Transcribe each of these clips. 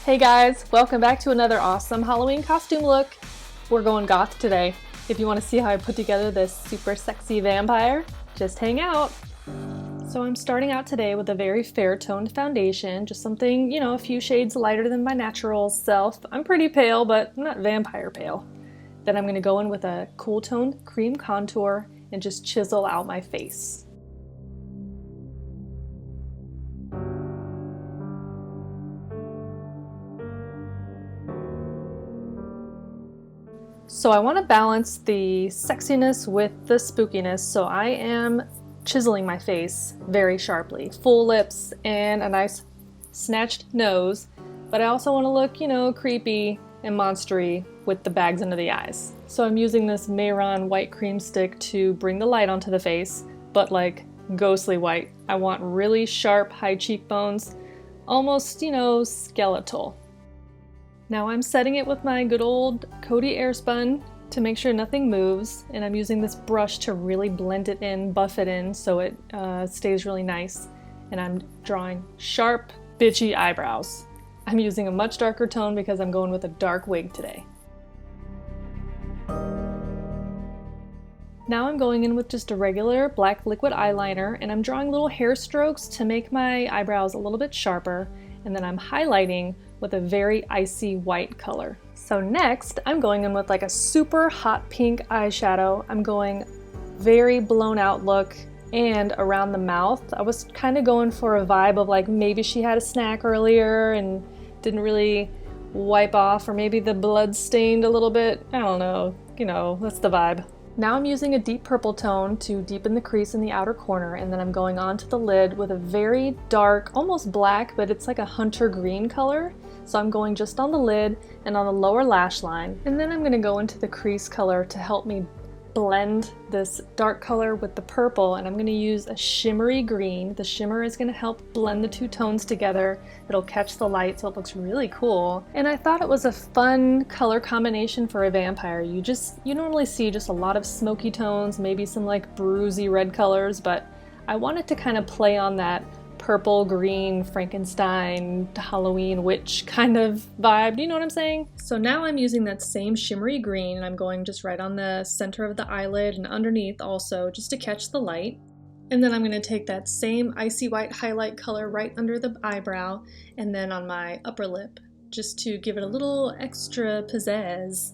Hey guys, welcome back to another awesome Halloween costume look. We're going goth today. If you want to see how I put together this super sexy vampire, just hang out. So I'm starting out today with a very fair toned foundation, just something, a few shades lighter than my natural self. I'm pretty pale, but I'm not vampire pale. Then I'm going to go in with a cool toned cream contour and just chisel out my face. So I want to balance the sexiness with the spookiness, so I am chiseling my face very sharply. Full lips and a nice snatched nose, but I also want to look, creepy and monstery with the bags under the eyes. So I'm using this Mayron white cream stick to bring the light onto the face, but like ghostly white. I want really sharp, high cheekbones, almost, skeletal. Now I'm setting it with my good old Coty Airspun to make sure nothing moves, and I'm using this brush to really blend it in, buff it in so it stays really nice. And I'm drawing sharp, bitchy eyebrows. I'm using a much darker tone because I'm going with a dark wig today. Now I'm going in with just a regular black liquid eyeliner, and I'm drawing little hair strokes to make my eyebrows a little bit sharper, and then I'm highlighting with a very icy white color. So next, I'm going in with like a super hot pink eyeshadow. I'm going very blown out look, and around the mouth, I was kind of going for a vibe of like maybe she had a snack earlier and didn't really wipe off, or maybe the blood stained a little bit. I don't know, that's the vibe. Now I'm using a deep purple tone to deepen the crease in the outer corner, and then I'm going onto the lid with a very dark, almost black, but it's like a hunter green color. So I'm going just on the lid and on the lower lash line. And then I'm going to go into the crease color to help me blend this dark color with the purple, and I'm going to use a shimmery green. The shimmer is going to help blend the two tones together. It'll catch the light so it looks really cool. And I thought it was a fun color combination for a vampire. You normally see just a lot of smoky tones, maybe some like bruisey red colors, but I wanted to kind of play on that purple, green, Frankenstein, Halloween witch kind of vibe. Do you know what I'm saying? So now I'm using that same shimmery green, and I'm going just right on the center of the eyelid and underneath also, just to catch the light. And then I'm going to take that same icy white highlight color right under the eyebrow and then on my upper lip, just to give it a little extra pizzazz.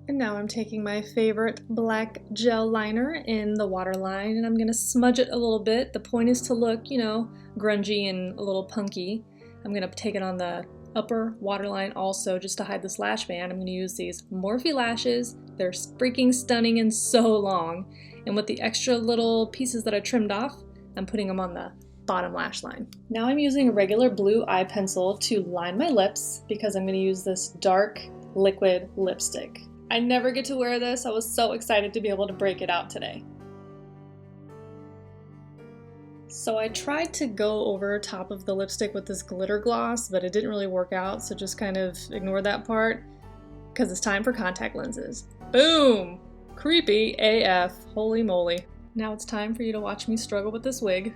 And now I'm taking my favorite black gel liner in the waterline, and I'm going to smudge it a little bit. The point is to look, grungy and a little punky. I'm going to take it on the upper waterline also just to hide the lash band. I'm going to use these Morphe lashes. They're freaking stunning and so long. And with the extra little pieces that I trimmed off, I'm putting them on the bottom lash line. Now I'm using a regular blue eye pencil to line my lips because I'm going to use this dark liquid lipstick. I never get to wear this. I was so excited to be able to break it out today. So I tried to go over top of the lipstick with this glitter gloss, but it didn't really work out, so just kind of ignore that part because it's time for contact lenses. Boom! Creepy AF. Holy moly. Now it's time for you to watch me struggle with this wig.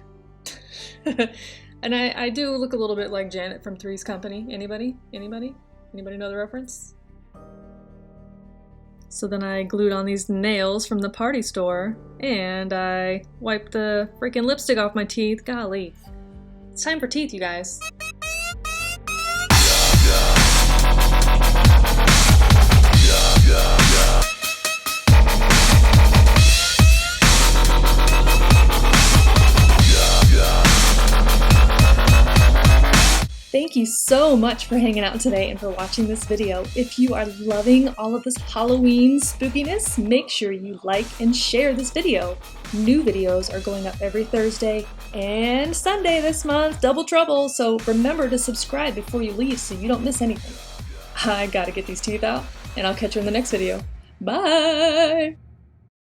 And I do look a little bit like Janet from Three's Company. Anybody? Anybody know the reference? So then I glued on these nails from the party store, and I wiped the freaking lipstick off my teeth. Golly. It's time for teeth, you guys. Thank you so much for hanging out today and for watching this video. If you are loving all of this Halloween spookiness, make sure you like and share this video. New videos are going up every Thursday and Sunday this month, double trouble, so remember to subscribe before you leave so you don't miss anything. I gotta get these teeth out, and I'll catch you in the next video. Bye!